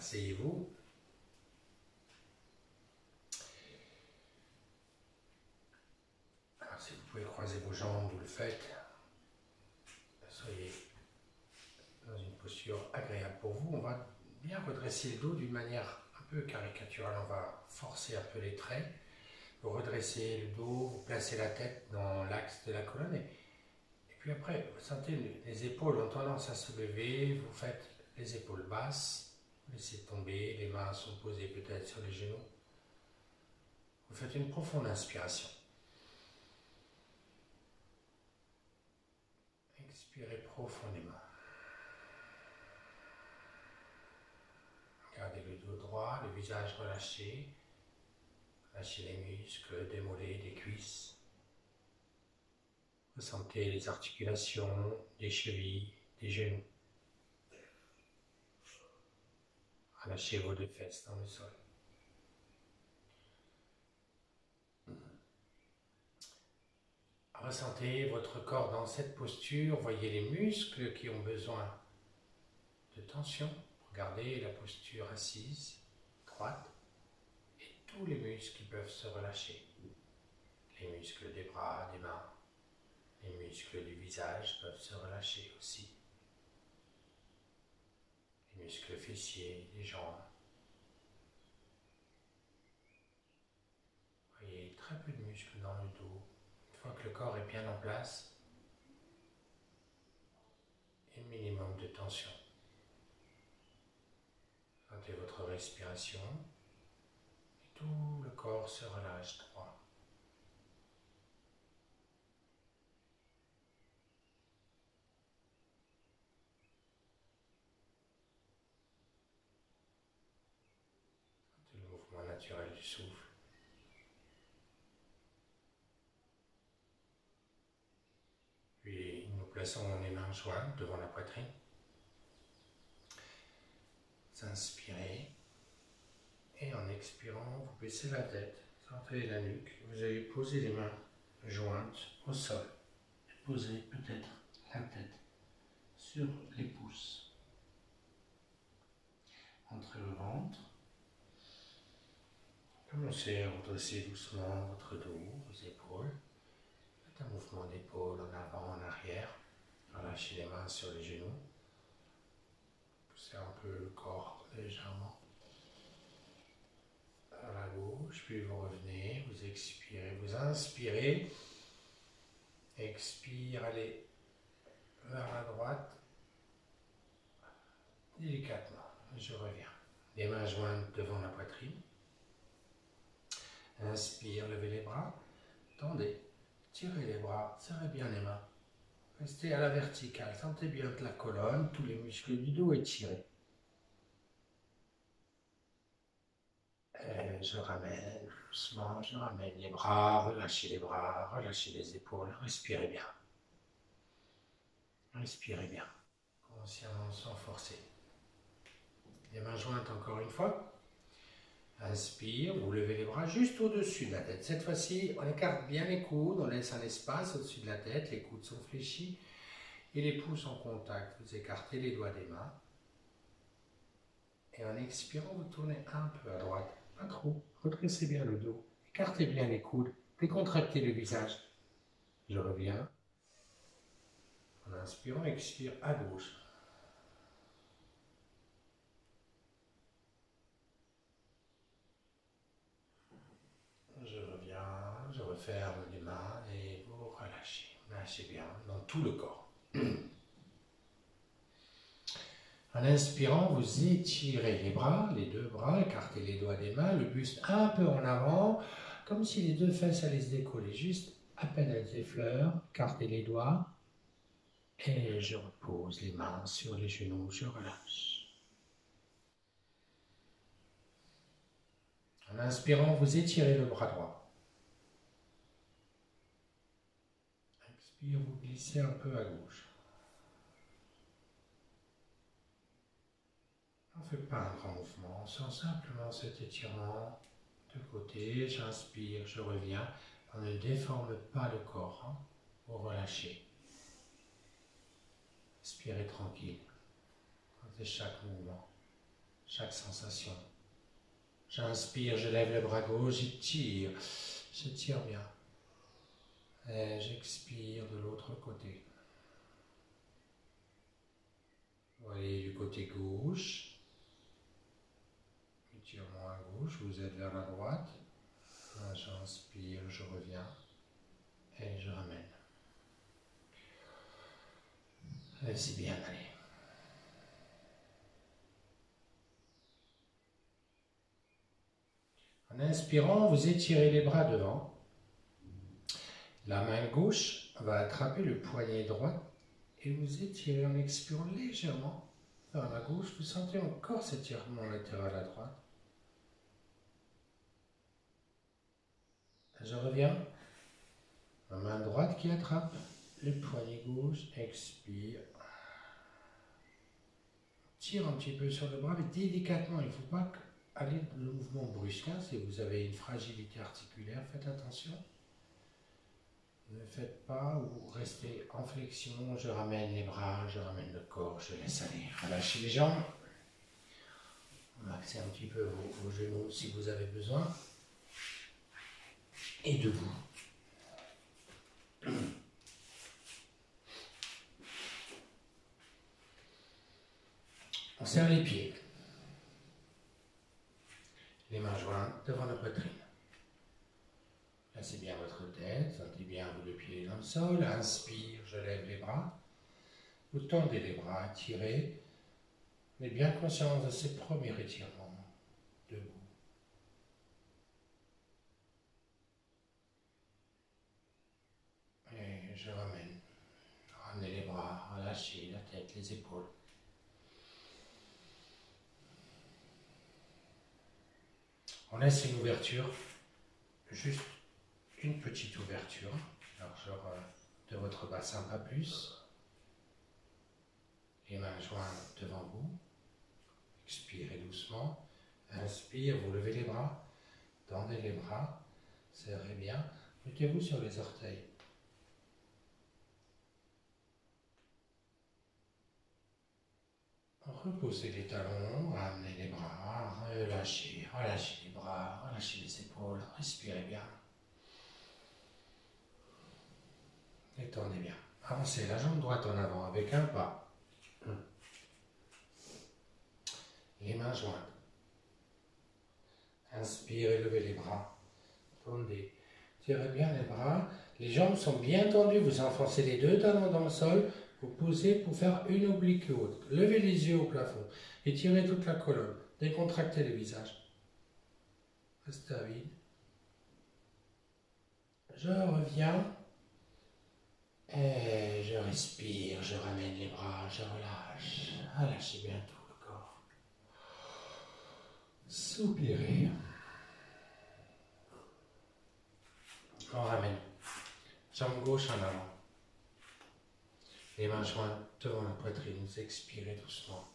Asseyez-vous. Alors si vous pouvez croiser vos jambes, vous le faites. Soyez dans une posture agréable pour vous. On va bien redresser le dos d'une manière un peu caricaturale. On va forcer un peu les traits. Vous redressez le dos, vous placez la tête dans l'axe de la colonne. Et puis après, vous sentez les épaules ont tendance à se lever. Vous faites les épaules basses. Vous laissez tomber. Les mains sont posées peut-être sur les genoux. Vous faites une profonde inspiration. Expirez profondément. Gardez le dos droit, le visage relâché. Lâchez les muscles des mollets, des cuisses. Ressentez les articulations des chevilles, des genoux. Relâchez vos deux fesses dans le sol. Ressentez votre corps dans cette posture. Voyez les muscles qui ont besoin de tension. Regardez la posture assise, droite. Et tous les muscles qui peuvent se relâcher. Les muscles des bras, des mains. Les muscles du visage peuvent se relâcher aussi. Les muscles fessiers, les jambes. Voyez très peu de muscles dans le dos. Une fois que le corps est bien en place, un minimum de tension. Sentez votre respiration et tout le corps se relâche droit. Sentez le mouvement naturel du souffle. Puis nous plaçons les mains jointes devant la poitrine. Vous inspirez et en expirant, vous baissez la tête, sentez la nuque. Vous allez poser les mains jointes au sol et poser peut-être la tête sur les pouces. Entrez le ventre. Commencez à redresser doucement votre dos, vos épaules. Faites un mouvement d'épaule en avant, en arrière. Relâchez les mains sur les genoux. Poussez un peu le corps légèrement à la gauche, puis vous revenez, vous expirez, vous inspirez. Expire, allez vers la droite. Délicatement, je reviens. Les mains jointes devant la poitrine. Inspire, levez les bras. Tendez, tirez les bras, serrez bien les mains. Restez à la verticale, sentez bien que la colonne, tous les muscles du dos étirés. Et je ramène doucement, je ramène les bras, relâchez les épaules, respirez bien. Respirez bien, consciemment, sans forcer. Les mains jointes encore une fois. Inspire, vous levez les bras juste au-dessus de la tête. Cette fois-ci, on écarte bien les coudes, on laisse un espace au-dessus de la tête, les coudes sont fléchis et les pouces en contact. Vous écartez les doigts des mains. Et en expirant, vous tournez un peu à droite, pas trop. Redressez bien le dos, écartez bien les coudes, décontractez le visage. Je reviens. En inspirant, expire à gauche. Je reviens, je referme les mains et vous relâchez. Lâchez bien dans tout le corps. En inspirant, vous étirez les bras, les deux bras, écartez les doigts des mains, le buste un peu en avant, comme si les deux fesses allaient se décoller, juste à peine elles effleurent, écartez les doigts, et je repose les mains sur les genoux, je relâche. En inspirant, vous étirez le bras droit. Expire, vous glissez un peu à gauche. On ne fait pas un grand mouvement, on sent simplement cet étirement de côté. J'inspire, je reviens. On ne déforme pas le corps, hein. Vous relâchez. Respirez tranquille. Sentez chaque mouvement, chaque sensation. J'inspire, je lève le bras gauche, je tire bien. Et j'expire de l'autre côté. Voyez du côté gauche. Étirement à gauche, vous êtes vers la droite. Là, j'inspire, je reviens et je ramène. Laissez bien aller. En inspirant, vous étirez les bras devant. La main gauche va attraper le poignet droit et vous étirez en expirant légèrement vers la gauche. Vous sentez encore cet étirement latéral à droite. Je reviens. La main droite qui attrape le poignet gauche, expire. Tire un petit peu sur le bras, mais délicatement. Il ne faut pas aller dans le mouvement brusque. Si vous avez une fragilité articulaire, faites attention. Ne faites pas ou restez en flexion. Je ramène les bras, je ramène le corps, je laisse aller. Relâchez les jambes. Relaxez un petit peu vos genoux si vous avez besoin. Et debout. On serre les pieds. Les mains jointes devant la poitrine. Placez bien votre tête, sentez bien le pied dans le sol. Inspire, je lève les bras. Vous tendez les bras, tirez. Mais bien conscience de ces premiers étirements. Debout. Et je ramène. Ramenez les bras, relâchez la tête, les épaules. On laisse une ouverture, juste une petite ouverture, largeur de votre bassin, pas plus. Les mains jointes devant vous. Expirez doucement. Inspire, vous levez les bras, tendez les bras, serrez bien. Mettez-vous sur les orteils. Reposez les talons, ramenez les bras, relâchez les bras, relâchez les épaules, respirez bien. Détendez bien. Avancez la jambe droite en avant avec un pas. Les mains jointes. Inspirez, levez les bras. Tendez. Tirez bien les bras. Les jambes sont bien tendues. Vous enfoncez les deux talons dans le sol. Vous posez pour faire une oblique haute. Levez les yeux au plafond. Étirez toute la colonne. Décontractez le visage. Restez à vide. Je reviens. Et je respire. Je ramène les bras. Je relâche. Relâchez bien tout le corps. Soupirez. On ramène. Jambe gauche en avant. Les mains jointes devant la poitrine. Vous expirez doucement.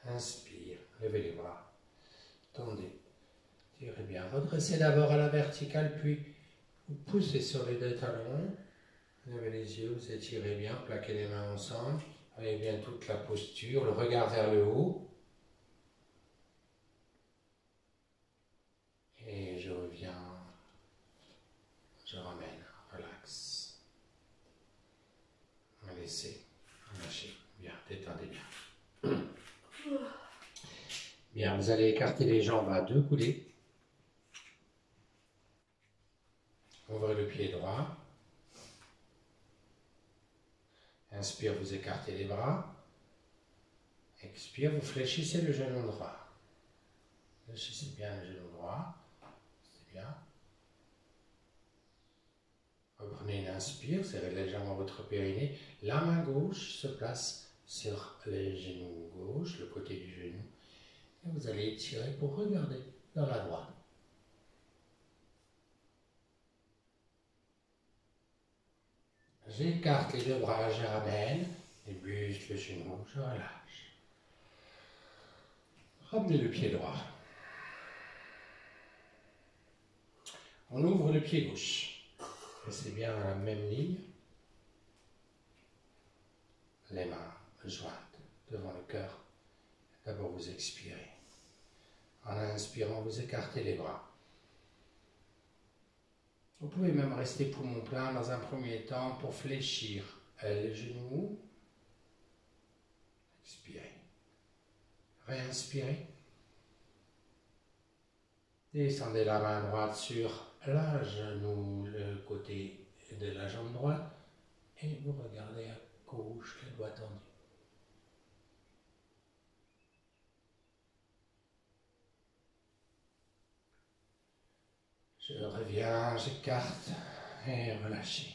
Inspire. Levez les bras. Tendez. Tirez bien. Redressez d'abord à la verticale, puis vous poussez sur les deux talons. Levez les yeux. Vous étirez bien. Plaquez les mains ensemble. Voyez bien toute la posture. Le regard vers le haut. Et je reviens. Je ramène. Relax. Laissez. Lâchez. Bien. Détendez bien. Bien. Vous allez écarter les jambes à deux coudées. Ouvrez le pied droit. Inspire, vous écartez les bras. Expire, vous fléchissez le genou droit. Fléchissez bien le genou droit. C'est bien. Reprenez une inspire, serrez légèrement votre périnée. La main gauche se place sur les genoux gauche, le côté du genou. Et vous allez étirer pour regarder dans la droite. J'écarte les deux bras, je ramène, les bustes, le genou, je relâche. Ramenez le pied droit. On ouvre le pied gauche. Restez bien dans la même ligne. Les mains jointes devant le cœur. D'abord, vous expirez. En inspirant, vous écartez les bras. Vous pouvez même rester poumon plein dans un premier temps pour fléchir les genoux. Expirez. Réinspirez. Descendez la main droite sur la genou, le côté de la jambe droite, et vous regardez à gauche le doigt tendu. Je reviens, j'écarte et relâchez.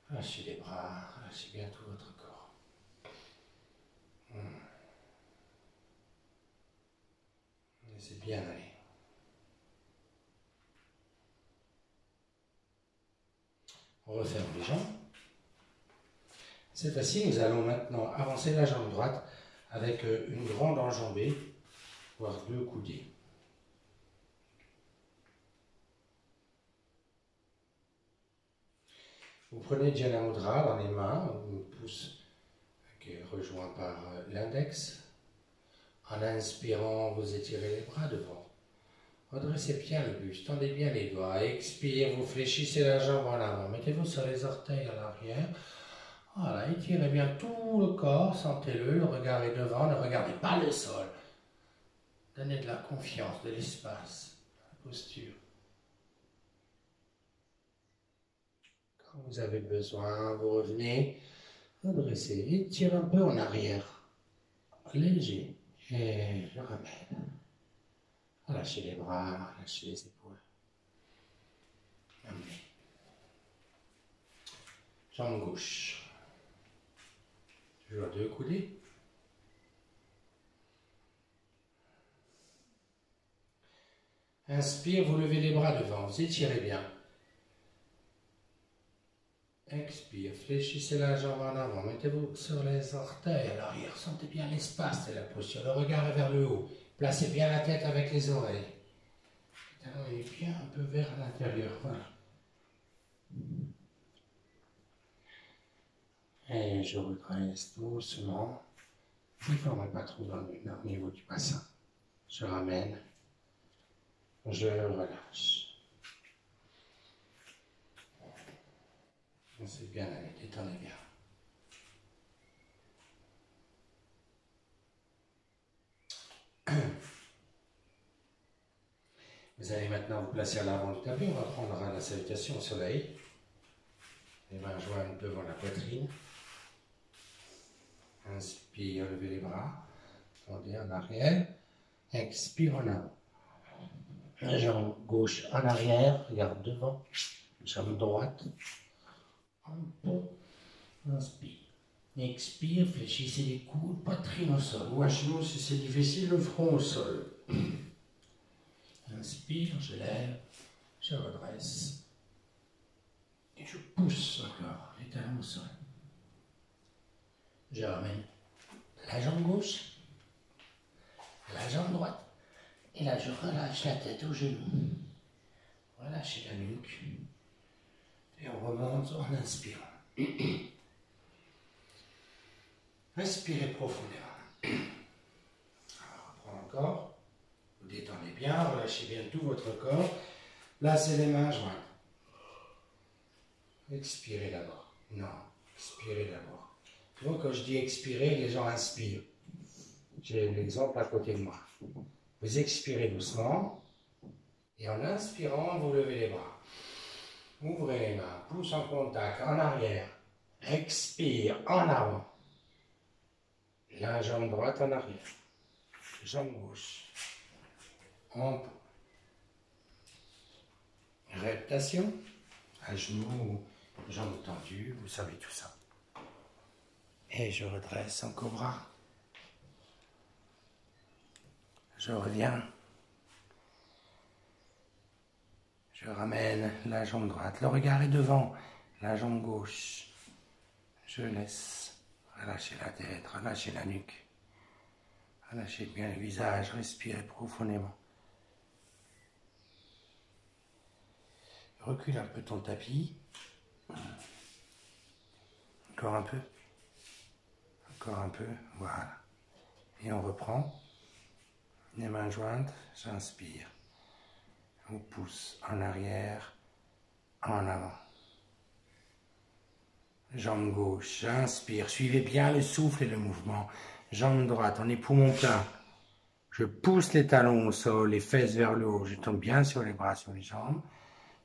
Relâchez les bras, relâchez bien tout votre corps. Laissez bien aller. On referme les jambes. Cette fois-ci, nous allons maintenant avancer la jambe droite avec une grande enjambée, voire 2 coudées. Vous prenez Jnana Mudra dans les mains, le pouce qui est rejoint par l'index. En inspirant, vous étirez les bras devant. Redressez bien le buste, tendez bien les doigts. Expire, vous fléchissez la jambe en avant. Mettez-vous sur les orteils à l'arrière. Voilà, étirez bien tout le corps, sentez-le, le regard est devant, ne regardez pas le sol. Donnez de la confiance, de l'espace, la posture. Quand vous avez besoin, vous revenez, redressez, étirez un peu en arrière, léger, et je ramène. Relâchez les bras, relâchez les épaules. Amenez. Jambe gauche. Toujours 2 coudées. Inspire, vous levez les bras devant, vous étirez bien. Expire, fléchissez la jambe en avant, mettez-vous sur les orteils à l'arrière, sentez bien l'espace de la posture, le regard est vers le haut, placez bien la tête avec les oreilles. Le talon est bien un peu vers l'intérieur, voilà. Et je redresse doucement, je ne forme pas trop dans le niveau du bassin. Je ramène, je relâche. C'est bien, allez, détendez bien. Vous allez maintenant vous placer à l'avant du tapis. On va prendre la salutation au soleil. Les mains jointes devant la poitrine. Inspire, levez les bras. Tendez en arrière. Expire en avant. La jambe gauche en arrière. Regarde devant. Jambe droite. Un peu. Inspire. Expire, fléchissez les coudes, poitrine au sol. Ou à genoux si c'est difficile, le front au sol. Inspire, je lève, je redresse. Et je pousse encore les talons au sol. Je ramène la jambe gauche, la jambe droite. Et là, je relâche la tête au genou. Relâchez la nuque. Et on remonte en inspirant. Respirez profondément. Alors, on reprend encore. Vous détendez bien, relâchez bien tout votre corps. Placez les mains jointes. Expirez d'abord. Non, expirez d'abord. Souvent, quand je dis expirer, les gens inspirent. J'ai l'exemple à côté de moi. Vous expirez doucement. Et en inspirant, vous levez les bras. Ouvrez les mains, pouce en contact, en arrière. Expire, en avant. La jambe droite en arrière. Jambe gauche. En réaptation. À genoux, jambes tendues, vous savez tout ça. Et je redresse en cobra. Je reviens. Je ramène la jambe droite. Le regard est devant. La jambe gauche. Je laisse. Relâchez la tête, relâchez la nuque. Relâchez bien le visage, respirez profondément. Recule un peu ton tapis. Encore un peu. Encore un peu, voilà. Et on reprend. Les mains jointes, j'inspire. On pousse en arrière, en avant. Jambe gauche, j'inspire. Suivez bien le souffle et le mouvement. Jambe droite, en est poumon plein. Je pousse les talons au sol, les fesses vers le haut. Je tombe bien sur les bras, sur les jambes.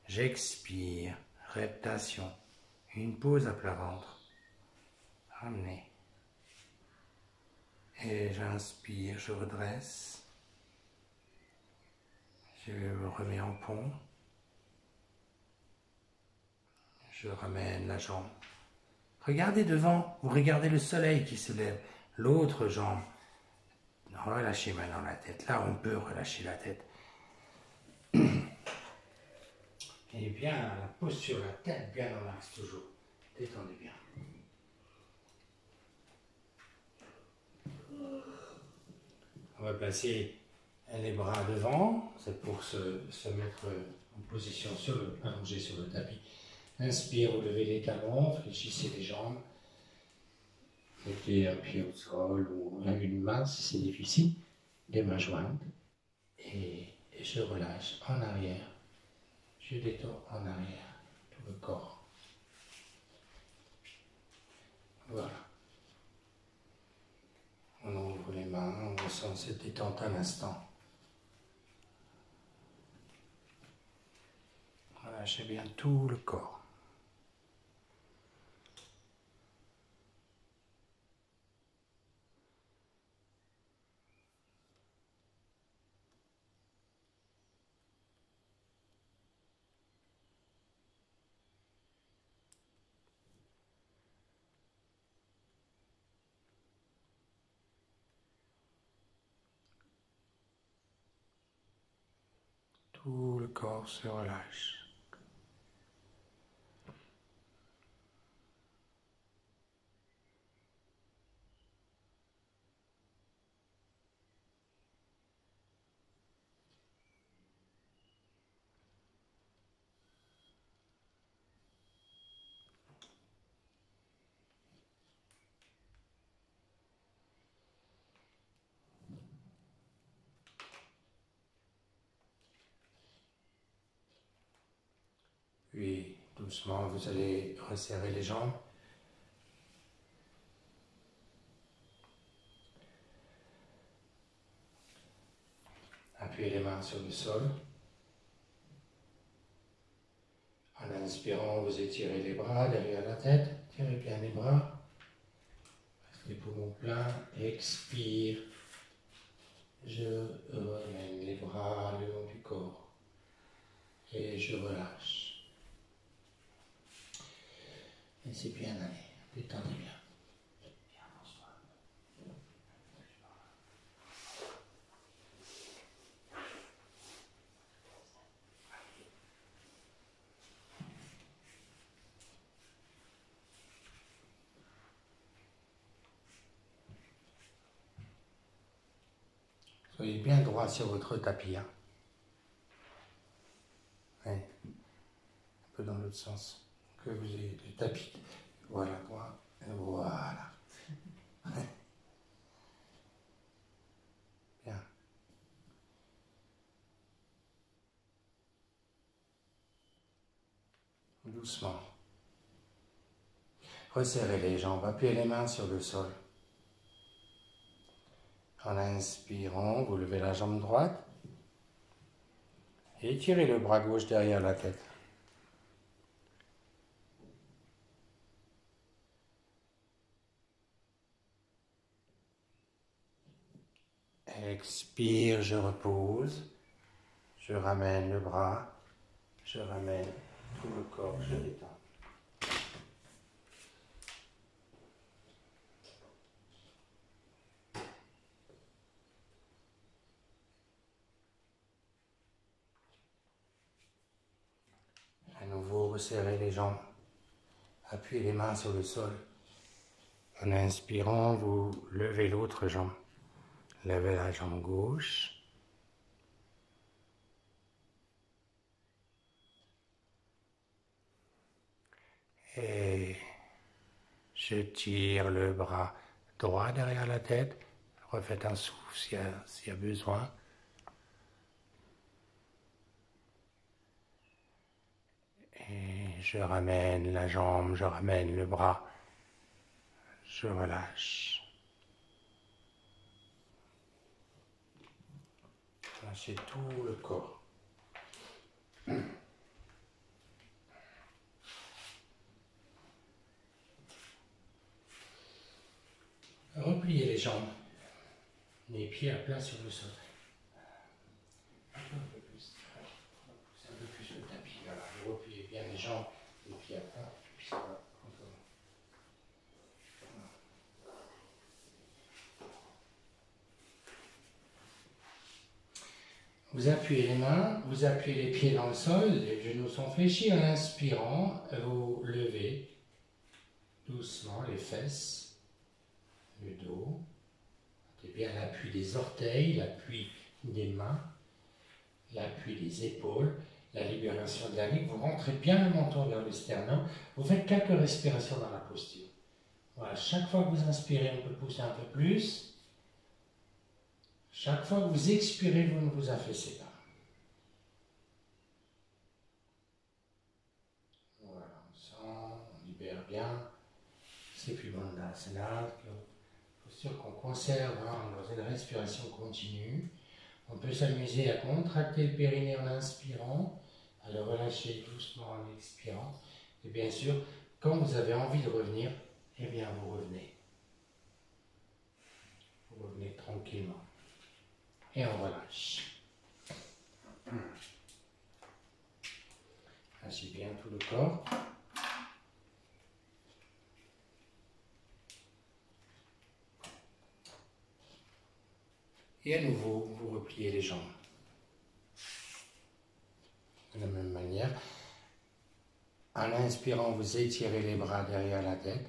J'expire. Reptation. Une pause à plat ventre. Ramenez. Et j'inspire, je redresse. Je me remets en pont. Je ramène la jambe. Regardez devant, vous regardez le soleil qui se lève. L'autre jambe. Relâchez maintenant la tête. Là, on peut relâcher la tête. Et bien, la posture, la tête bien dans l'axe toujours. Détendez bien. On va placer les bras devant. C'est pour se mettre en position allongé sur le tapis. Inspire, vous levez les talons, fléchissez les jambes. Mettez un pied au sol ou une main si c'est difficile. Les mains jointes. Et je relâche en arrière. Je détends en arrière tout le corps. Voilà. On ouvre les mains, on ressent cette détente un instant. Relâchez bien tout le corps. Tout le corps se relâche. Puis, doucement, vous allez resserrer les jambes. Appuyez les mains sur le sol. En inspirant, vous étirez les bras derrière la tête. Tirez bien les bras. Les poumons pleins. Expire. Je ramène les bras le long du corps. Et je relâche. Et c'est bien allé. Détendez bien. Soyez bien droit sur votre tapis. Hein. Ouais. Un peu dans l'autre sens. Que vous ayez le tapis. Voilà, droit. Voilà. Bien. Doucement. Resserrez les jambes. Appuyez les mains sur le sol. En inspirant, vous levez la jambe droite. Et étirez le bras gauche derrière la tête. Expire, je repose. Je ramène le bras. Je ramène tout le corps, je détends. À nouveau, resserrez les jambes. Appuyez les mains sur le sol. En inspirant, vous levez l'autre jambe. Levez la jambe gauche. Et je tire le bras droit derrière la tête. refaites un souffle s'il y a besoin. Et je ramène la jambe, je ramène le bras, je relâche. Lâchez tout le corps. Repliez les jambes, les pieds à plat sur le sol. Un peu plus, poussez un peu plus le tapis. Voilà, vous repliez bien les jambes, les pieds à plat, puis ça va. Vous appuyez les mains, vous appuyez les pieds dans le sol, les genoux sont fléchis. En inspirant, vous levez doucement les fesses, le dos. C'est bien l'appui des orteils, l'appui des mains, l'appui des épaules, la libération de la nuque. Vous rentrez bien le menton vers le sternum. Vous faites quelques respirations dans la posture. Voilà, chaque fois que vous inspirez, on peut pousser un peu plus. Chaque fois que vous expirez, vous ne vous affaissez pas. Voilà, on sent, on libère bien. C'est plus Bandhasana, posture qu'on conserve dans une respiration continue. On peut s'amuser à contracter le périnée en inspirant, à le relâcher doucement en expirant. Et bien sûr, quand vous avez envie de revenir, eh bien vous revenez. Vous revenez tranquillement. Et on relâche. Lâchez bien tout le corps. Et à nouveau, vous repliez les jambes. De la même manière, en inspirant, vous étirez les bras derrière la tête.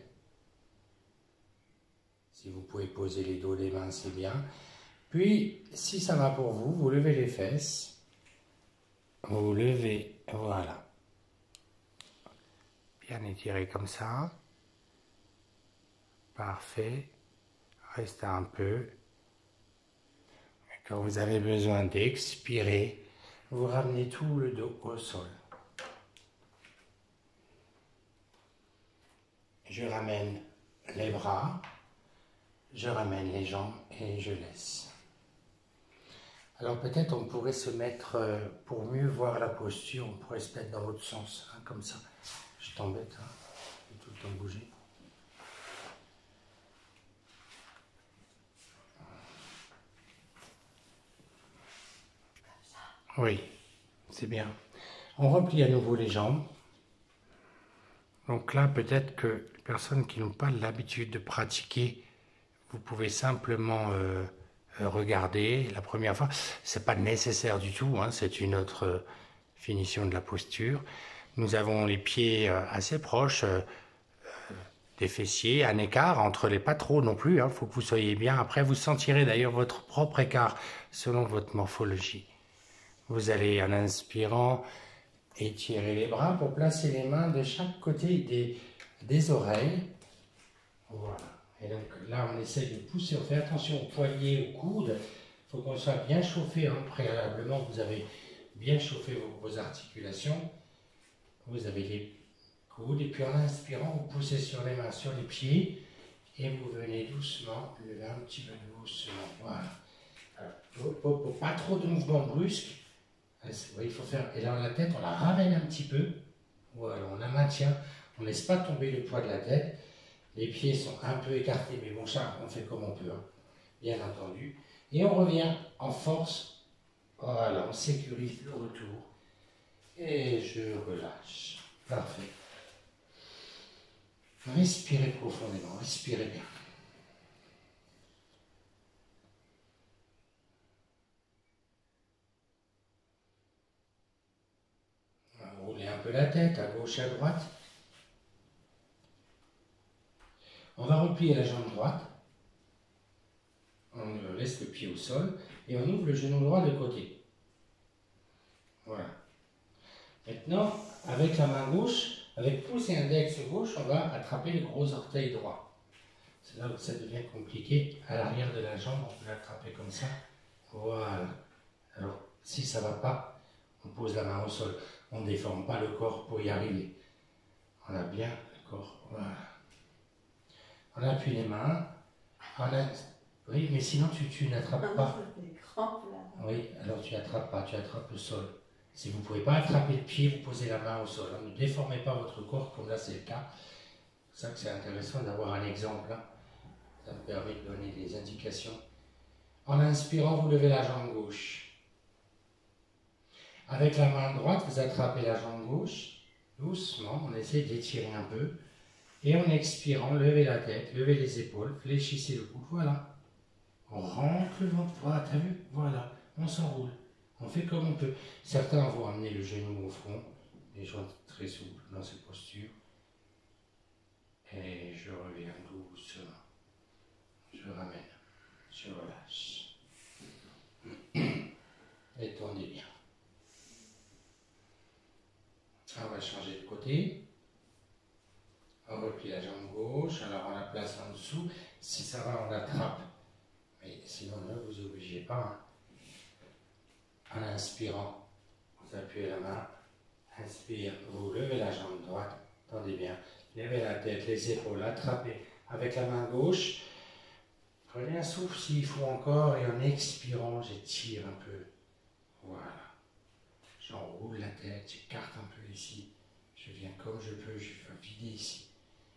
Si vous pouvez poser les dos des mains, c'est bien. Puis, si ça va pour vous, vous levez les fesses. Vous levez, voilà. Bien étiré comme ça. Parfait. Restez un peu. Quand vous avez besoin d'expirer, vous ramenez tout le dos au sol. Je ramène les bras, je ramène les jambes et je laisse. Alors peut-être on pourrait se mettre, pour mieux voir la posture, on pourrait se mettre dans l'autre sens, hein, comme ça. Je t'embête, hein, je vais tout le temps bouger. Oui, c'est bien. On replie à nouveau les jambes. Donc là, peut-être que les personnes qui n'ont pas l'habitude de pratiquer, vous pouvez simplement regarder la première fois. Ce n'est pas nécessaire du tout, hein, c'est une autre finition de la posture. Nous avons les pieds assez proches des fessiers, un écart entre les pas trop non plus, il faut que vous soyez bien. Après, vous sentirez d'ailleurs votre propre écart selon votre morphologie. Vous allez, en inspirant, étirer les bras pour placer les mains de chaque côté des oreilles. Voilà. Et donc là, on essaie de pousser. On fait attention aux poignets, aux coudes. Il faut qu'on soit bien chauffé préalablement. Vous avez bien chauffé vos articulations. Vous avez les coudes. Et puis en inspirant, vous poussez sur les mains, sur les pieds. Et vous venez doucement lever un petit peu doucement. Voilà. Alors, pas trop de mouvements brusques. Il faut faire, et là la tête on la ramène un petit peu, voilà, on la maintient, on ne laisse pas tomber le poids de la tête, les pieds sont un peu écartés, mais bon ça on fait comme on peut, hein, bien entendu, et on revient en force, voilà, on sécurise le retour, et je relâche, parfait. Respirez profondément, respirez bien. Roulez un peu la tête, à gauche et à droite. On va replier la jambe droite. On laisse le pied au sol et on ouvre le genou droit de côté. Voilà. Maintenant, avec la main gauche, avec pouce et index gauche, on va attraper le gros orteil droit. C'est là où ça devient compliqué. À l'arrière de la jambe, on peut l'attraper comme ça. Voilà. Alors, si ça ne va pas, on pose la main au sol. On ne déforme pas le corps pour y arriver. On a bien le corps. Voilà. On appuie les mains. Oui, mais sinon tu n'attrapes pas. Oui, alors tu n'attrapes pas, tu attrapes le sol. Si vous ne pouvez pas attraper le pied, vous posez la main au sol. Ne déformez pas votre corps, comme là c'est le cas. C'est ça que c'est intéressant d'avoir un exemple. Hein. Ça me permet de donner des indications. En inspirant, vous levez la jambe gauche. Avec la main droite, vous attrapez la jambe gauche. Doucement, on essaie d'étirer un peu. Et en expirant, levez la tête, levez les épaules, fléchissez le cou. Voilà. On rentre le ventre. Voilà, t'as vu? Voilà. On s'enroule. On fait comme on peut. Certains vont amener le genou au front. Les joints très souples dans cette posture. Et je reviens doucement. Je ramène. Je relâche. Détendez bien. On va changer de côté. On replie la jambe gauche. Alors on la place en dessous. Si ça va, on attrape. Mais sinon, ne vous obligez pas. Hein. En inspirant, vous appuyez la main. Inspire, vous levez la jambe droite. Attendez bien. Levez la tête, les épaules, attrapez avec la main gauche. Prenez un souffle s'il faut encore et en expirant, j'étire un peu. Voilà. J'enroule la tête, j'écarte un peu ici. Je viens comme je peux, je vais vider ici.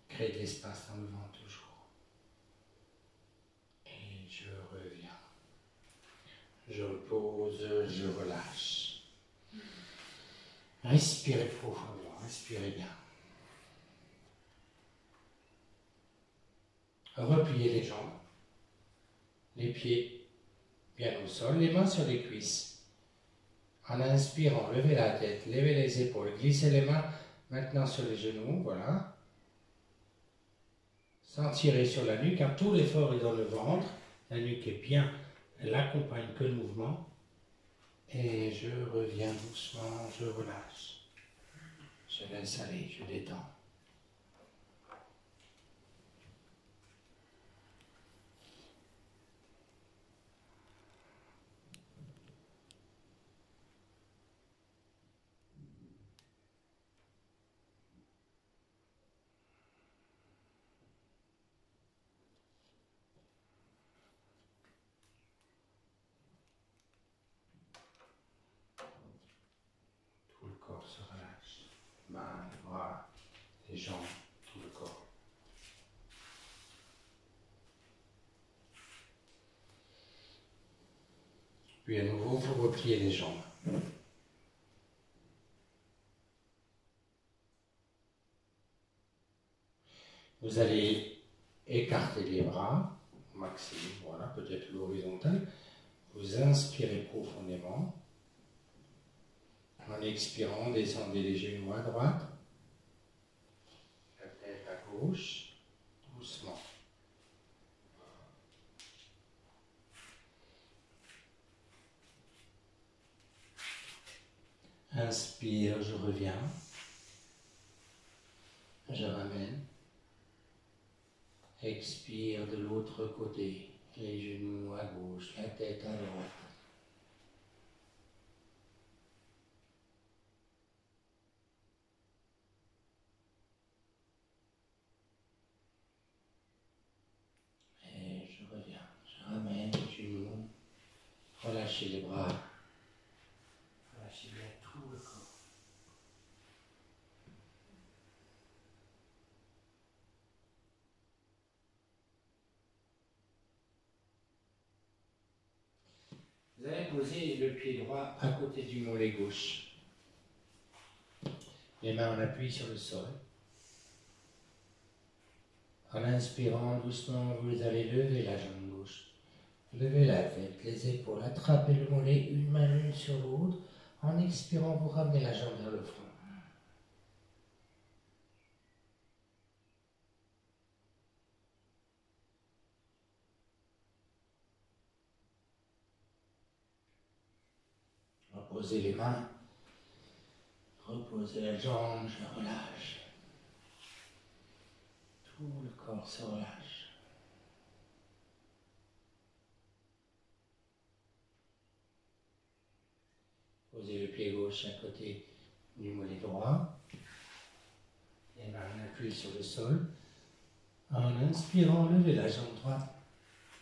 Créer de l'espace dans le ventre toujours. Et je reviens. Je repose, je relâche. Respirez profondément, respirez bien. Repliez les jambes, les pieds bien au sol, les mains sur les cuisses. En inspirant, levez la tête, levez les épaules, glissez les mains maintenant sur les genoux, voilà. Sans tirer sur la nuque, car tout l'effort est dans le ventre. La nuque est bien, elle n'accompagne que le mouvement. Et je reviens doucement, je relâche. Je laisse aller, je détends. Tout le corps se relâche. Mains, les bras, les jambes, tout le corps. Puis à nouveau, vous repliez les jambes. Vous allez écarter les bras au maximum, voilà, peut-être l'horizontal. Vous inspirez profondément. En expirant, descendez les genoux à droite, la tête à gauche, doucement. Inspire, je reviens. Je ramène. Expire de l'autre côté, les genoux à gauche, la tête à droite. Et je reviens, je ramène les genoux, relâchez les bras, relâchez bien tout le corps. Vous allez poser le pied droit à côté du mollet gauche. Les mains en appui sur le sol. En inspirant doucement, vous allez lever la jambe gauche. Levez la tête, les épaules, attrapez le mollet, une main l'une sur l'autre. En expirant, vous ramenez la jambe vers le front. Reposez les mains. Reposez la jambe, je relâche. Tout le corps se relâche. pied gauche à côté du mollet droit. Les mains appuient sur le sol. En inspirant, levez la jambe droite.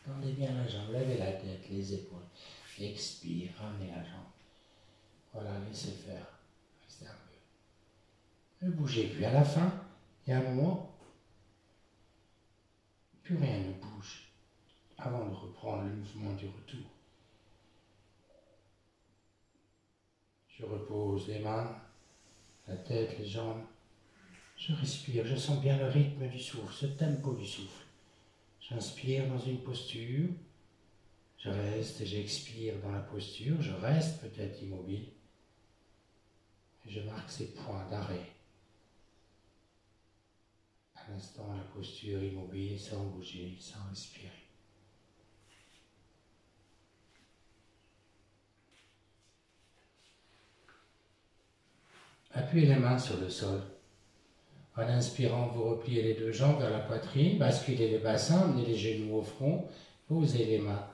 Tendez bien la jambe, levez la tête, les épaules. Expire, ramenez la jambe. Voilà, laissez faire. Restez un peu. Ne bougez plus. À la fin, il y a un moment, plus rien ne bouge avant de reprendre le mouvement du retour. Je repose les mains, la tête, les jambes. Je respire, je sens bien le rythme du souffle, ce tempo du souffle. J'inspire dans une posture, je reste et j'expire dans la posture, je reste peut-être immobile. Et je marque ces points d'arrêt. À l'instant, la posture immobile, sans bouger, sans respirer. Appuyez les mains sur le sol. En inspirant, vous repliez les deux jambes vers la poitrine, basculez le bassin, amenez les genoux au front, posez les mains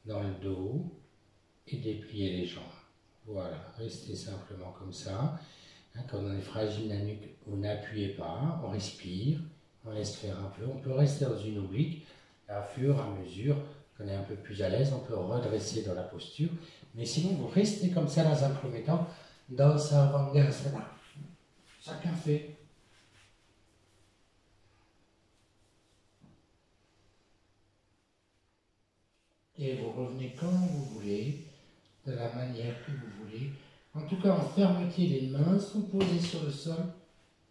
dans le dos et dépliez les jambes. Voilà, restez simplement comme ça. Quand on est fragile la nuque, vous n'appuyez pas, on respire, on laisse faire un peu. On peut rester dans une oblique. À fur et à mesure qu'on est un peu plus à l'aise, on peut redresser dans la posture. Mais sinon, vous restez comme ça dans un premier temps, dans Sarvangasana. Chacun fait. Et vous revenez quand vous voulez, de la manière que vous voulez. En tout cas, en fermeté, les mains sont posées sur le sol,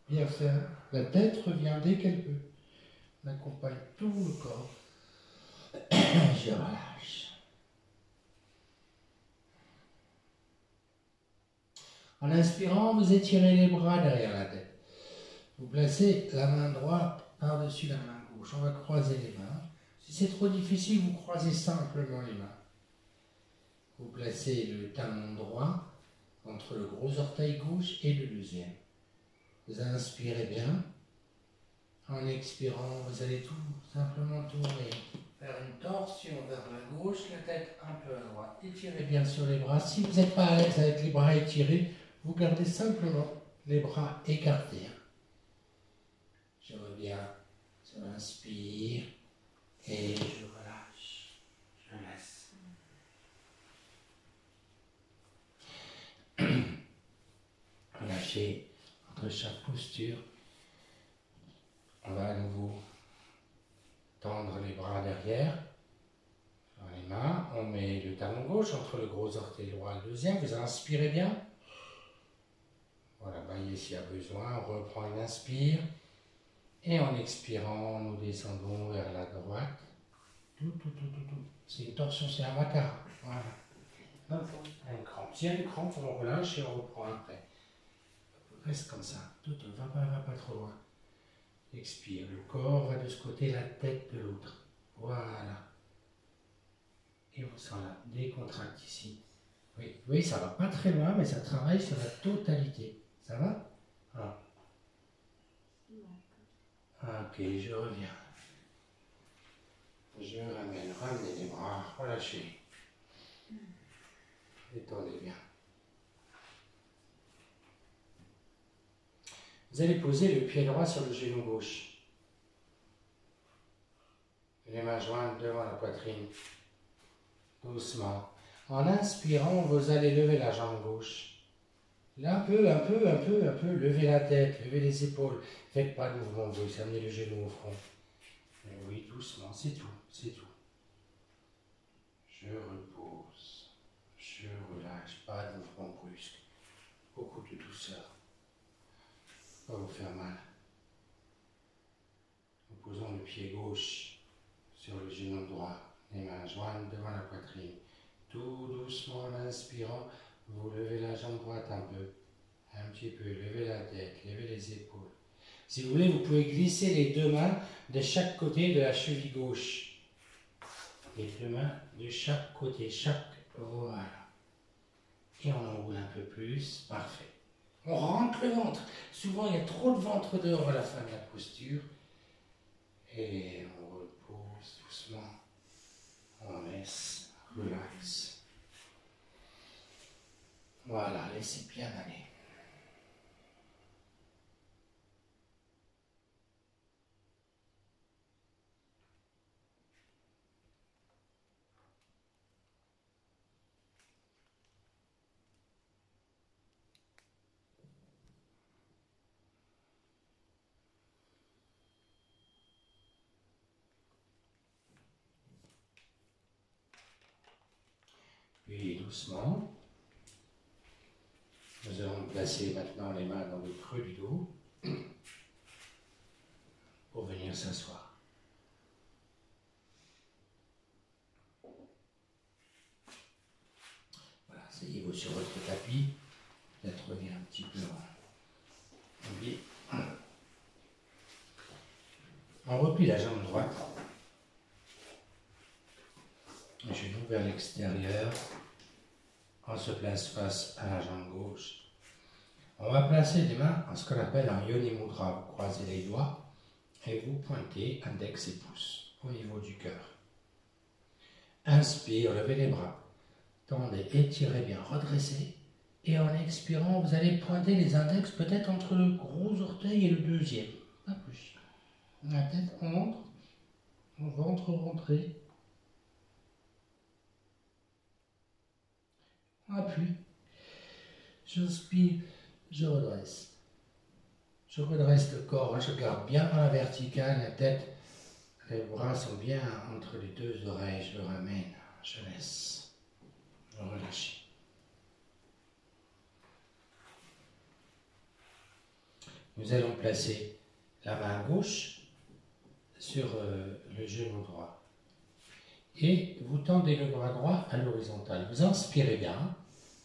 bien ferme. La tête revient dès qu'elle peut. On accompagne tout le corps. Je relâche. En inspirant, vous étirez les bras derrière la tête. Vous placez la main droite par-dessus la main gauche. On va croiser les mains. Si c'est trop difficile, vous croisez simplement les mains. Vous placez le talon droit entre le gros orteil gauche et le deuxième. Vous inspirez bien. En expirant, vous allez tout simplement tourner vers une torsion vers la gauche, la tête un peu à droite. Étirez bien sur les bras. Si vous n'êtes pas à l'aise avec les bras étirés, vous gardez simplement les bras écartés. Je reviens, je inspire et je relâche. Je laisse. Relâchez entre chaque posture. On va à nouveau tendre les bras derrière, dans les mains. On met le talon gauche entre le gros orteil droit et le deuxième. Vous inspirez bien. Voilà, baillez s'il y a besoin. On reprend une inspire. Et en expirant, nous descendons vers la droite. Tout. C'est une torsion, c'est un macaron. Voilà. Un crampe. S'il y a une crampe, on relâche et on reprend après. Reste comme ça. Tout, va pas trop loin. Expire. Le corps va de ce côté, la tête de l'autre. Voilà. Et on sent la décontracte ici. Oui, ça va pas très loin, mais ça travaille sur la totalité. Ça va? Ah. Ok, je reviens. Je ramène, ramenez les bras, relâchez. Détendez bien. Vous allez poser le pied droit sur le genou gauche. Les mains jointes devant la poitrine. Doucement. En inspirant, vous allez lever la jambe gauche. Là, un peu. Levez la tête, levez les épaules. Faites pas de mouvement brusque, amenez le genou au front. Oui, doucement, c'est tout. Je repose. Je relâche, pas de mouvement brusque. Beaucoup de douceur. Pas vous faire mal. Nous posons le pied gauche sur le genou droit, les mains jointes devant la poitrine. Tout doucement en inspirant, vous levez la jambe droite un petit peu, levez la tête, levez les épaules. Si vous voulez, vous pouvez glisser les deux mains de chaque côté de la cheville gauche. Les deux mains de chaque côté, voilà. Et on enroule un peu plus, parfait. On rentre le ventre. Souvent, il y a trop de ventre dehors à la fin de la posture. Et on repose doucement. On laisse, relax. Voilà, laissez bien aller. Puis doucement, nous allons placer maintenant les mains dans le creux du dos pour venir s'asseoir. Voilà, asseyez-vous sur votre tapis, peut-être revenir un petit peu en biais. On replie la jambe droite, genou vers l'extérieur, on se place face à la jambe gauche. On va placer les mains en ce qu'on appelle un yoni mudra. Vous croisez les doigts et vous pointez index et pouce au niveau du cœur. Inspire, levez les bras, tendez, étirez bien, redressez. Et en expirant, vous allez pointer les index peut-être entre le gros orteil et le deuxième, pas plus. La tête entre, ventre rentré. On appuie. J'inspire, je redresse. Je redresse le corps, je garde bien dans la verticale, la tête, les bras sont bien entre les deux oreilles, je le ramène, je laisse, je relâche. Nous allons placer la main gauche sur le genou droit. Et vous tendez le bras droit à l'horizontale. Vous inspirez bien,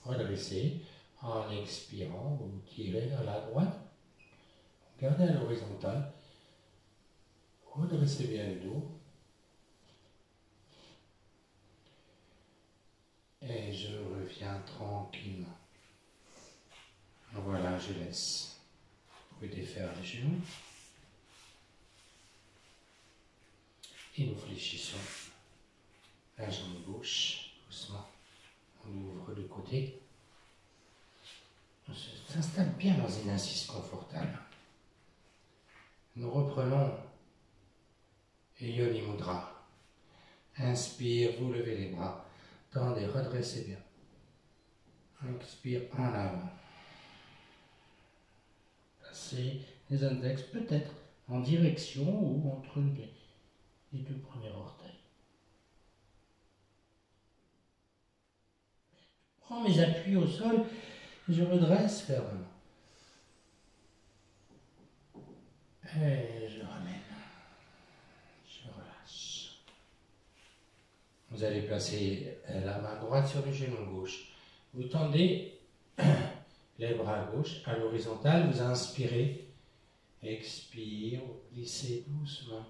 redressez, en expirant, vous tirez vers la droite. Gardez à l'horizontale, redressez bien le dos. Et je reviens tranquillement. Voilà, je laisse. Vous pouvez défaire les genoux. Et nous fléchissons la jambe gauche, doucement. On ouvre de côté. On s'installe bien dans une assise confortable. Nous reprenons Yoni Mudra. Inspire, vous levez les bras. Tendez, redressez bien. Expire en avant. Passez les index peut-être en direction ou entre les deux premiers orteils. Je prends mes appuis au sol et je redresse fermement. Et je ramène. Je relâche. Vous allez placer la main droite sur le genou gauche. Vous tendez les bras gauche à l'horizontale, vous inspirez, expire, vous glissez doucement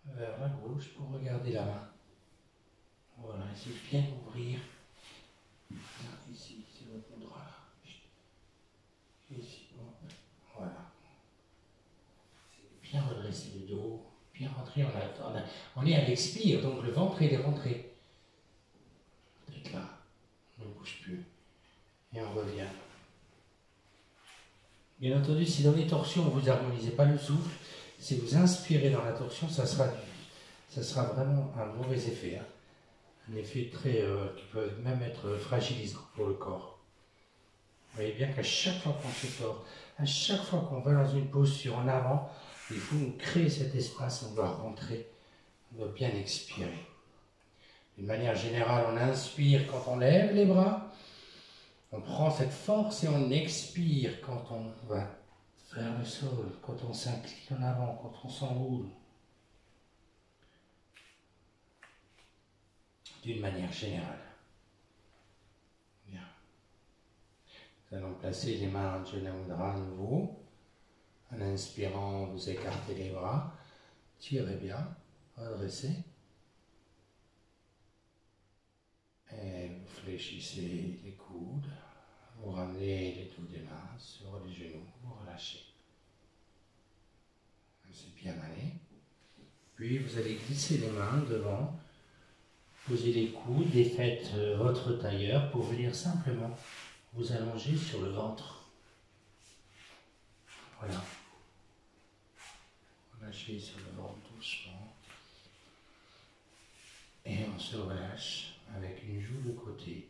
vers la gauche pour regarder la main. Voilà, essayez de bien ouvrir. Ici, c'est votre endroit là. Ici, voilà. Bien redresser le dos, bien rentrer on est à l'expire, donc le ventre il est rentré. Peut-être là, on ne bouge plus. Et on revient. Bien entendu, si dans les torsions vous n'harmonisez pas le souffle, si vous inspirez dans la torsion, ça sera vraiment un mauvais effet. Hein. Un effet qui peut même être fragilisant pour le corps. Vous voyez bien qu'à chaque fois qu'on se tord, à chaque fois qu'on va dans une posture en avant, il faut créer cet espace, on doit rentrer, on doit bien expirer. D'une manière générale, on inspire quand on lève les bras, on prend cette force et on expire quand on va vers le sol, quand on s'incline en avant, quand on s'enroule. D'une manière générale. Bien. Nous allons placer les mains en Jana Mudra à nouveau. En inspirant, vous écartez les bras, tirez bien, redressez. Et vous fléchissez les coudes, vous ramenez les dos des mains sur les genoux, vous relâchez. C'est bien allé. Puis vous allez glisser les mains devant Posez les coudes et faites votre tailleur pour venir simplement vous allonger sur le ventre. Voilà. Relâchez sur le ventre doucement. Et on se relâche avec une joue de côté.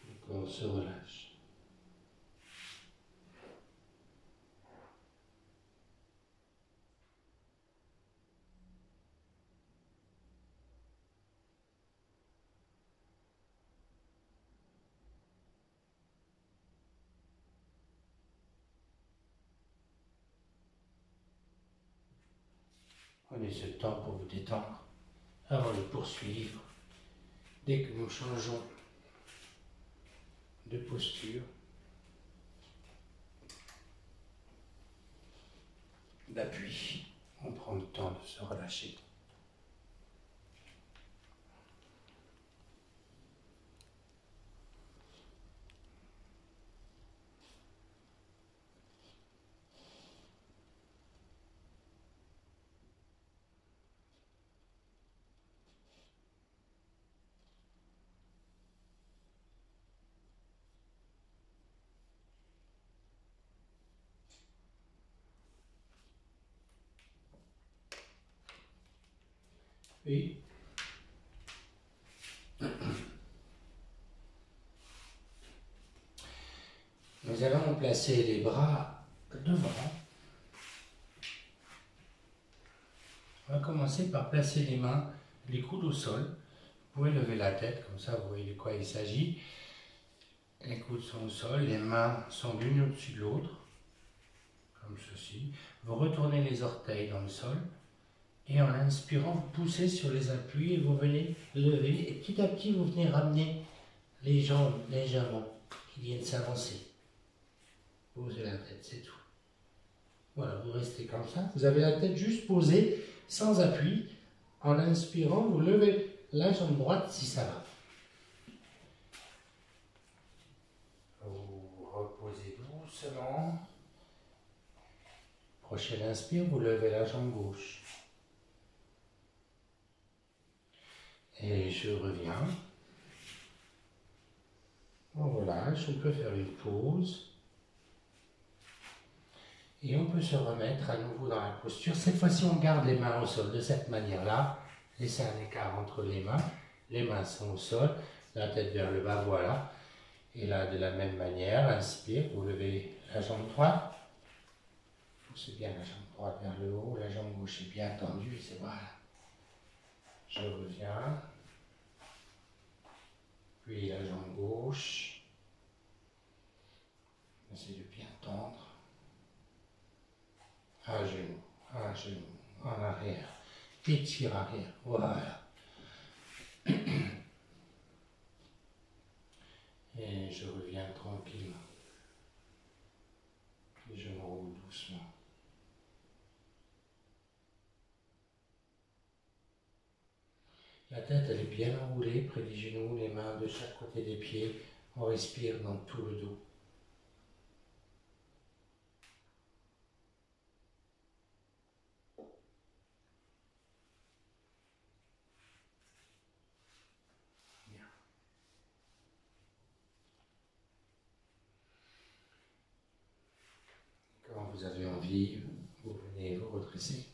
Le corps se relâche. Prenez ce temps pour vous détendre avant de poursuivre. Dès que nous changeons de posture, d'appui, on prend le temps de se relâcher. Oui. Nous allons placer les bras devant. On va commencer par placer les mains, les coudes au sol. Vous pouvez lever la tête, comme ça vous voyez de quoi il s'agit. Les coudes sont au sol, les mains sont l'une au-dessus de l'autre, comme ceci. Vous retournez les orteils dans le sol. Et en inspirant, vous poussez sur les appuis et vous venez lever. Et petit à petit, vous venez ramener les jambes légèrement, qui viennent s'avancer. Posez la tête, c'est tout. Voilà, vous restez comme ça. Vous avez la tête juste posée, sans appui. En inspirant, vous levez la jambe droite si ça va. Vous reposez doucement. Prochaine inspire, vous levez la jambe gauche. Et je reviens. On relâche, on peut faire une pause. Et on peut se remettre à nouveau dans la posture. Cette fois-ci, on garde les mains au sol de cette manière-là. Laissez un écart entre les mains. Les mains sont au sol, la tête vers le bas, voilà. Et là, de la même manière, inspire, vous levez la jambe droite. Poussez bien la jambe droite vers le haut, la jambe gauche est bien tendue, c'est voilà. Je reviens. Puis la jambe gauche. Essayez de bien tendre. À genoux, en arrière. Étire arrière, voilà. Et je reviens tranquillement. Et je me roule doucement. La tête, elle est bien enroulée près des genoux, les mains de chaque côté des pieds. On respire dans tout le dos. Bien. Quand vous avez envie, vous venez vous redresser.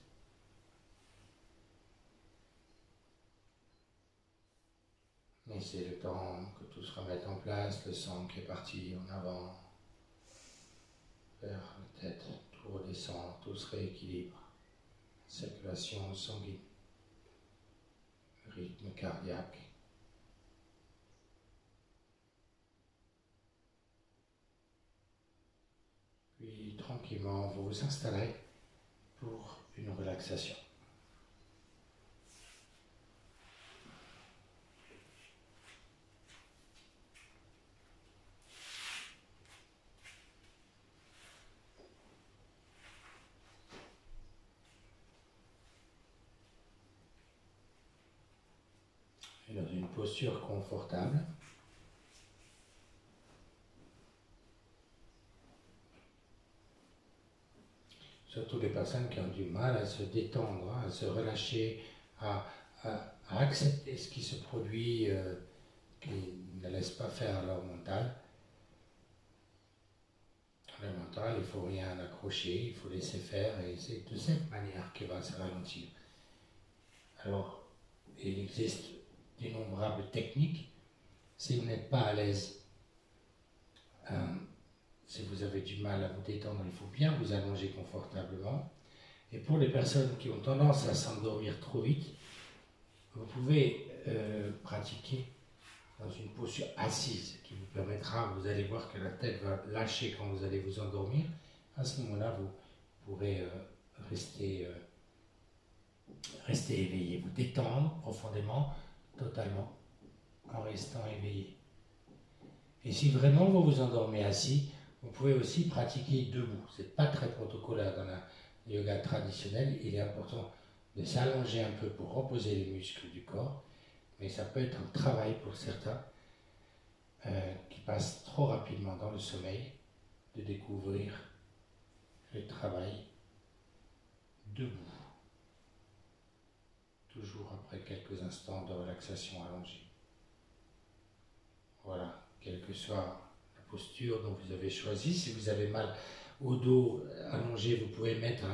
Laissez le temps que tout se remette en place, le sang qui est parti en avant, vers la tête, tout redescend, tout se rééquilibre. Circulation sanguine, rythme cardiaque. Puis tranquillement, vous vous installez pour une relaxation. Et dans une posture confortable, surtout les personnes qui ont du mal à se détendre, hein, à se relâcher, à accepter ce qui se produit, qui ne laisse pas faire leur mental. Le mental, il ne faut rien accrocher, il faut laisser faire, et c'est de cette manière qu'il va se ralentir. Alors, il existe d'innombrables techniques. Si vous n'êtes pas à l'aise, si vous avez du mal à vous détendre, il faut bien vous allonger confortablement. Et pour les personnes qui ont tendance à s'endormir trop vite, vous pouvez pratiquer dans une posture assise qui vous permettra, vous allez voir que la tête va lâcher quand vous allez vous endormir. À ce moment-là, vous pourrez rester éveillé, vous détendre profondément, totalement, en restant éveillé. Et si vraiment vous vous endormez assis, vous pouvez aussi pratiquer debout. Ce n'est pas très protocolaire dans le yoga traditionnel. Il est important de s'allonger un peu pour reposer les muscles du corps, mais ça peut être un travail pour certains qui passent trop rapidement dans le sommeil, de découvrir le travail debout, toujours après quelques instants de relaxation allongée. Voilà, quelle que soit la posture dont vous avez choisi. Si vous avez mal au dos allongé, vous pouvez mettre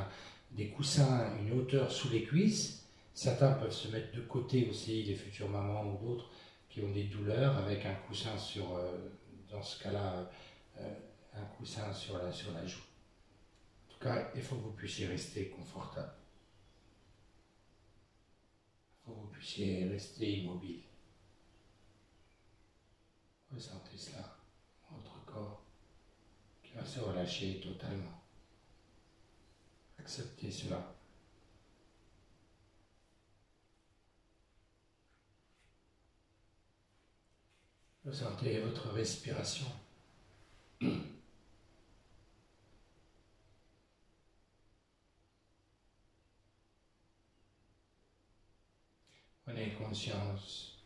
des coussins à une hauteur sous les cuisses. Certains peuvent se mettre de côté aussi, les futures mamans ou d'autres qui ont des douleurs, avec un coussin sur, dans ce cas-là, un coussin sur la joue. En tout cas, il faut que vous puissiez rester confortable. Il faut que vous puissiez rester immobile. Ressentez cela, votre corps qui va se relâcher totalement. Acceptez cela. Ressentez votre respiration. Prenez conscience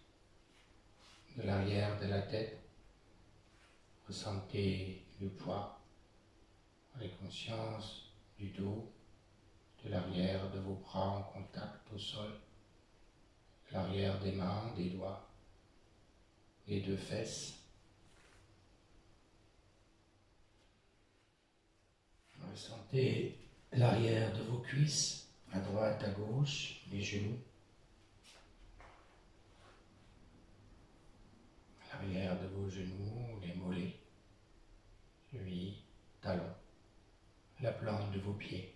de l'arrière de la tête. Ressentez le poids. Prenez conscience du dos, de l'arrière de vos bras en contact au sol, de l'arrière des mains, des doigts, des deux fesses. Ressentez l'arrière de vos cuisses, à droite, à gauche, les genoux. L'arrière de vos genoux, les mollets, chevilles, talons, la plante de vos pieds,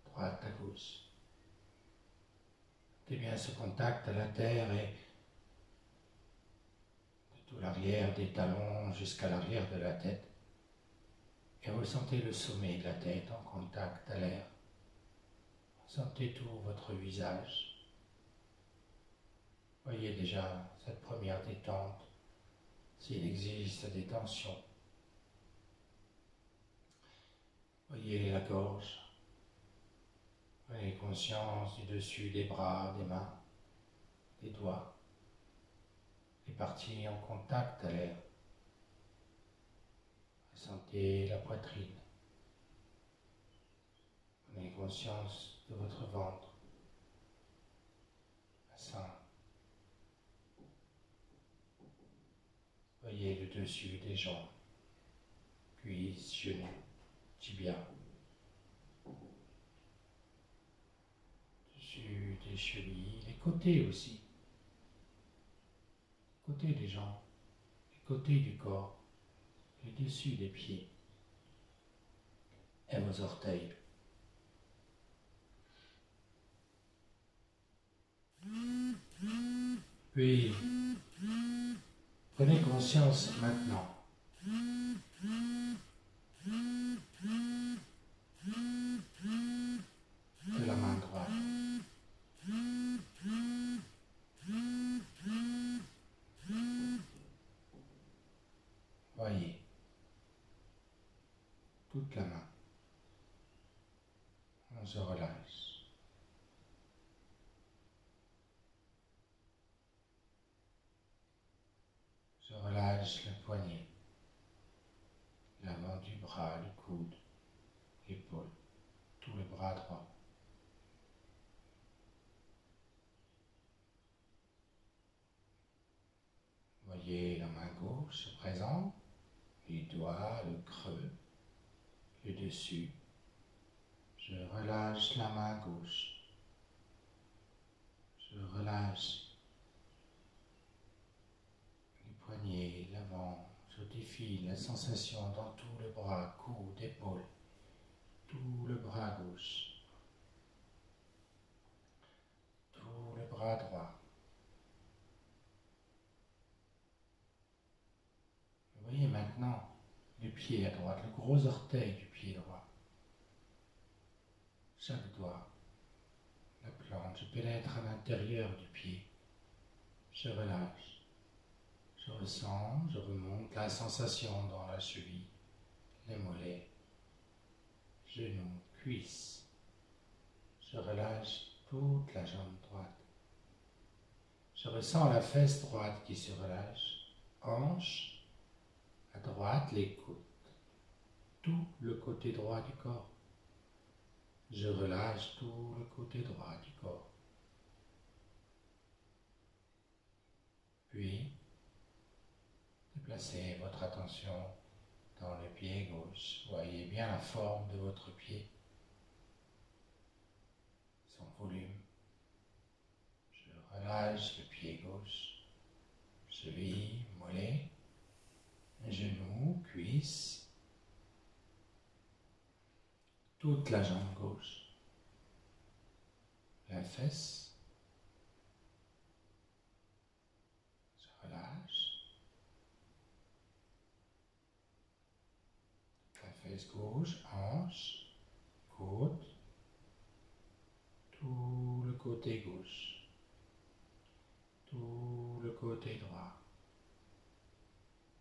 droite à gauche. Sentez bien ce contact à la terre et de tout l'arrière des talons jusqu'à l'arrière de la tête. Et ressentez le sommet de la tête en contact à l'air. Sentez tout votre visage. Voyez déjà cette première détente, s'il existe des tensions. Voyez la gorge. Prenez conscience du dessus des bras, des mains, des doigts, les parties en contact à l'air. Ressentez la poitrine. Prenez conscience de votre ventre, bassin. Voyez le dessus des jambes, cuisses, genoux, tibia. Dessus des chevilles, les côtés aussi. Les côtés des jambes, les côtés du corps, les dessus des pieds et vos orteils. Puis, prenez conscience maintenant de la main droite. Voyez toute la main. On se relâche. Je relâche le poignet, l'avant du bras, le coude, l'épaule. tout le bras droit. Voyez la main gauche se présente, les doigts, le creux, le dessus. Je relâche la main gauche. Je relâche les poignets, l'avant. Je défile la sensation dans tout le bras, coude, épaule, tout le bras gauche, tout le bras droit. Vous voyez maintenant le pied à droite, le gros orteil du pied droit. Chaque doigt, la plante, je pénètre à l'intérieur du pied. Je relâche. Je ressens, je remonte la sensation dans la cheville, les mollets, genoux, cuisses. Je relâche toute la jambe droite. Je ressens la fesse droite qui se relâche, hanche, à droite les côtes, tout le côté droit du corps. Je relâche tout le côté droit du corps. Puis, déplacez votre attention dans le pied gauche. Voyez bien la forme de votre pied, son volume. Je relâche le pied gauche, cheville, mollet, genoux, cuisses, toute la jambe gauche, la fesse. Je relâche. La fesse gauche, hanche, côte, tout le côté gauche, tout le côté droit.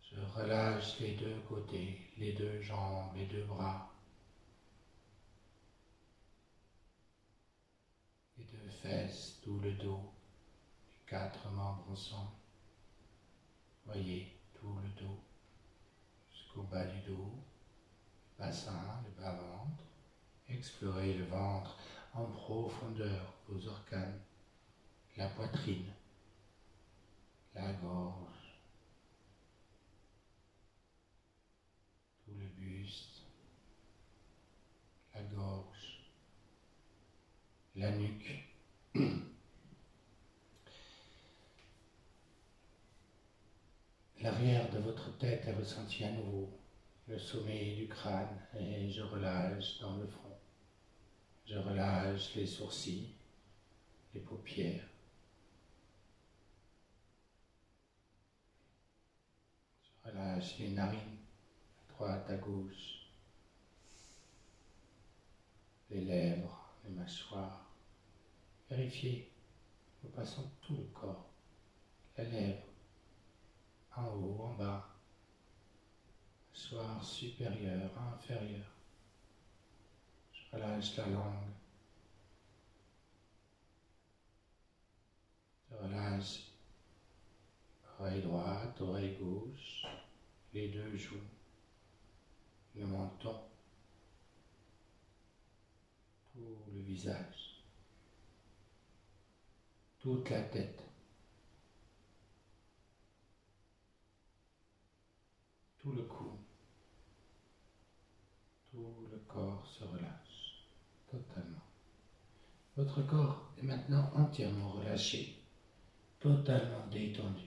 Je relâche les deux côtés, les deux jambes, les deux bras, les deux fesses, tout le dos, les quatre membres ensemble. Voyez tout le dos, jusqu'au bas du dos, le bassin, le bas-ventre. Explorez le ventre en profondeur, vos organes, la poitrine, la gorge, tout le buste, la gorge, la nuque. L'arrière de votre tête est ressenti à nouveau, le sommet du crâne, et je relâche dans le front. Je relâche les sourcils, les paupières. Je relâche les narines, à droite, à gauche, les lèvres, les mâchoires. Vérifiez, nous passons tout le corps, la lèvre, en haut, en bas, mâchoire supérieure, inférieure. Je relâche la langue. Je relâche oreille droite, oreille gauche, les deux joues, le menton, tout le visage, toute la tête, tout le cou, tout le corps se relâche totalement. Votre corps est maintenant entièrement relâché, totalement détendu.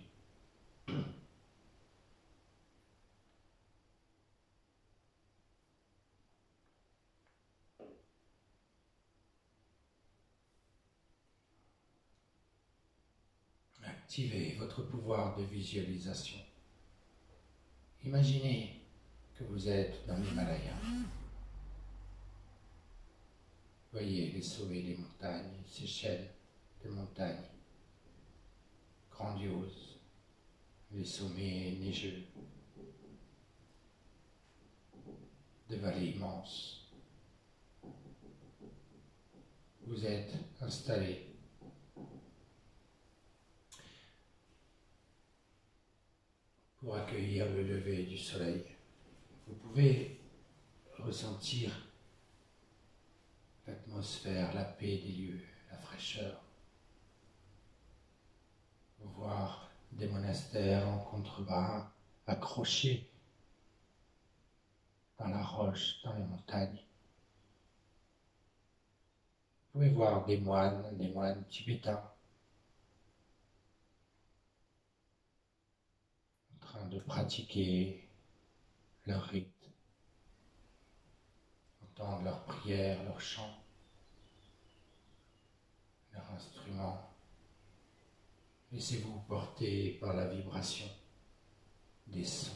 Activez votre pouvoir de visualisation. Imaginez que vous êtes dans l'Himalaya. Voyez les sommets des montagnes, ces chaînes de montagnes grandioses, les sommets neigeux, de vallées immenses. Vous êtes installé pour accueillir le lever du soleil. Vous pouvez ressentir l'atmosphère, la paix des lieux, la fraîcheur. Voir des monastères en contrebas accrochés dans la roche, dans les montagnes. Vous pouvez voir des moines tibétains en train de pratiquer leur rite, entendre leurs prières, leurs chants, leurs instruments. Laissez-vous porter par la vibration des sons.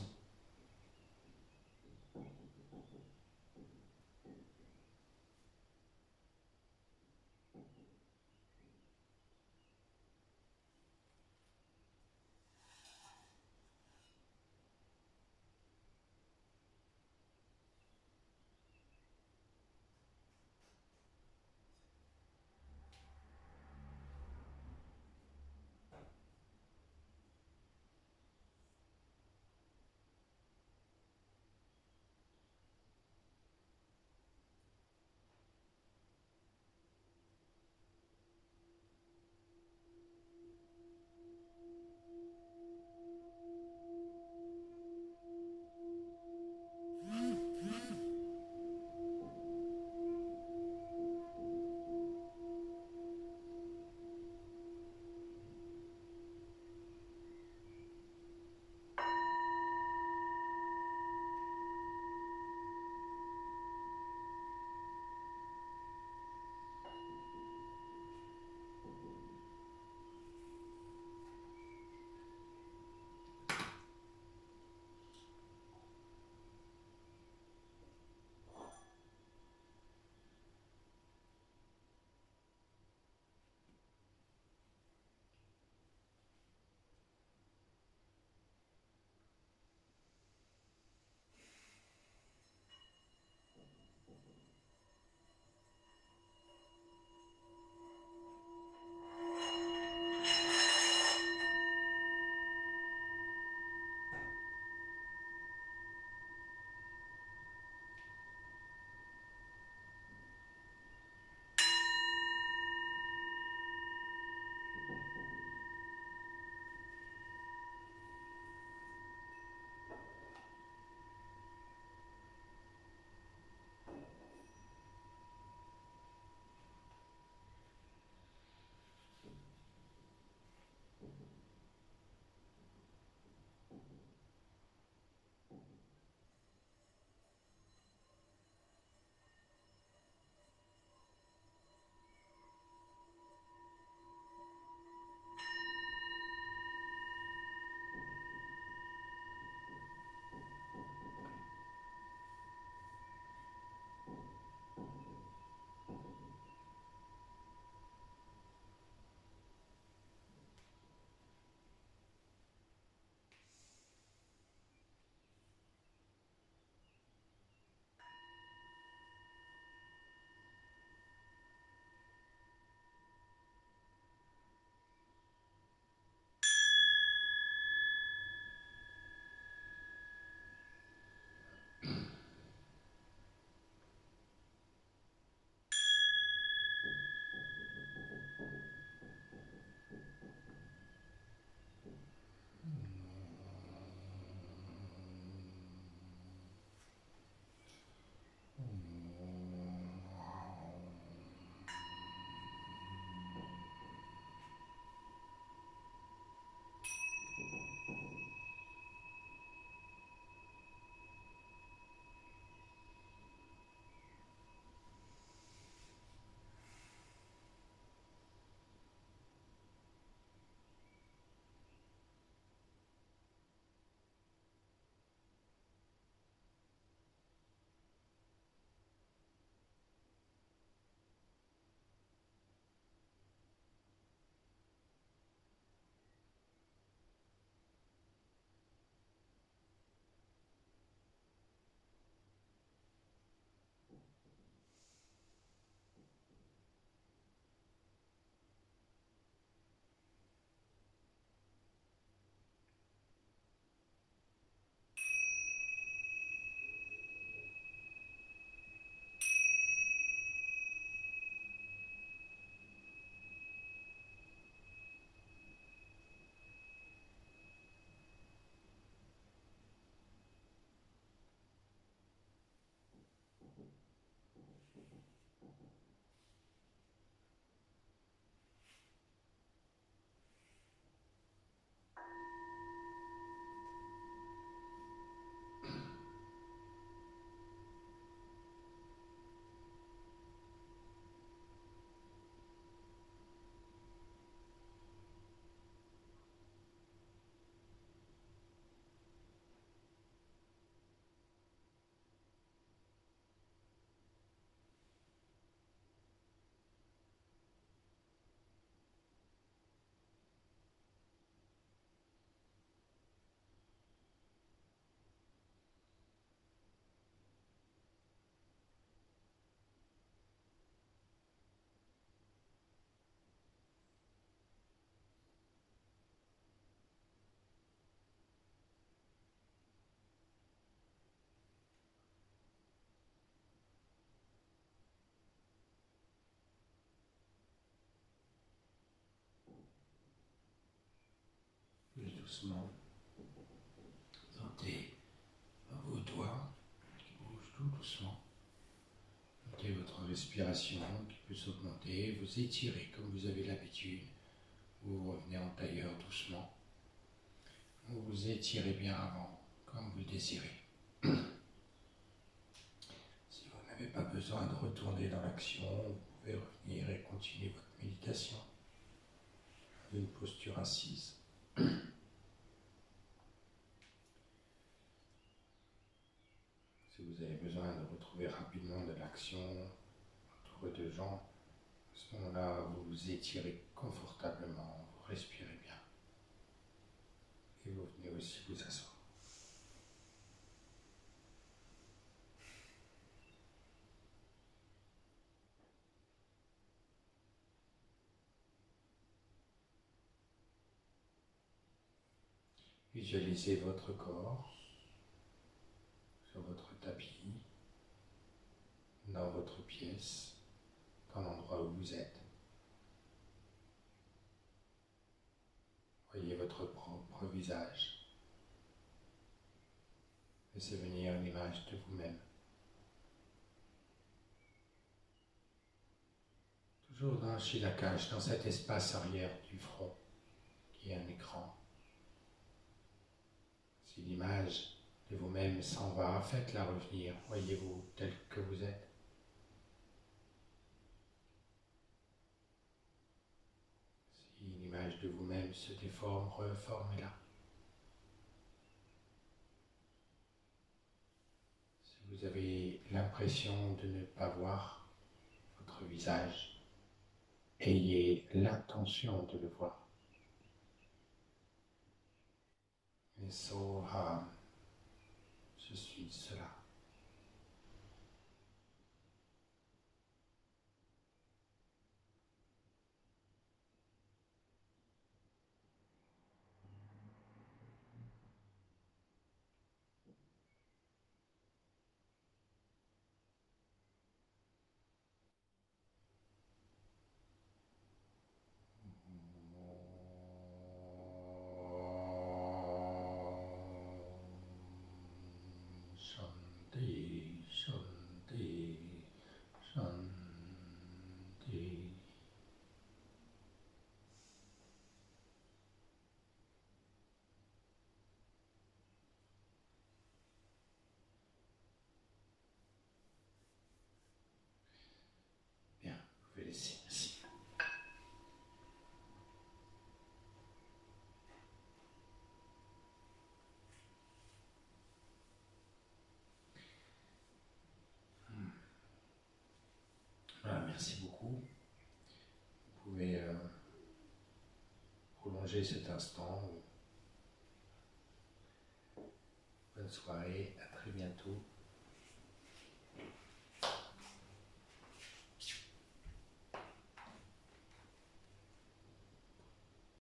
Plus doucement. Sentez vos doigts qui bougent tout doucement. Sentez votre respiration qui peut s'augmenter. Vous étirez comme vous avez l'habitude. Vous revenez en tailleur doucement. Vous vous étirez bien avant, comme vous le désirez. Si vous n'avez pas besoin de retourner dans l'action, vous pouvez revenir et continuer votre méditation dans une posture assise. Si vous avez besoin de retrouver rapidement de l'action, entouré de gens, à ce moment-là, vous vous étirez confortablement, vous respirez bien. Et vous venez aussi vous asseoir. Visualisez votre corps sur votre tapis, dans votre pièce, dans l'endroit où vous êtes. Voyez votre propre visage. Laissez venir l'image de vous-même. Toujours dans Shilakash, dans cet espace arrière du front, qui est un écran. Si l'image de vous-même s'en va, faites-la revenir. Voyez-vous tel que vous êtes. Si l'image de vous-même se déforme, reformez-la. Si vous avez l'impression de ne pas voir votre visage, ayez l'intention de le voir. Et Soham, je suis cela. Shanti, Shanti, Shanti. Bien, vous pouvez laisser ainsi. Voilà, merci beaucoup. Vous pouvez prolonger cet instant. Bonne soirée, à très bientôt.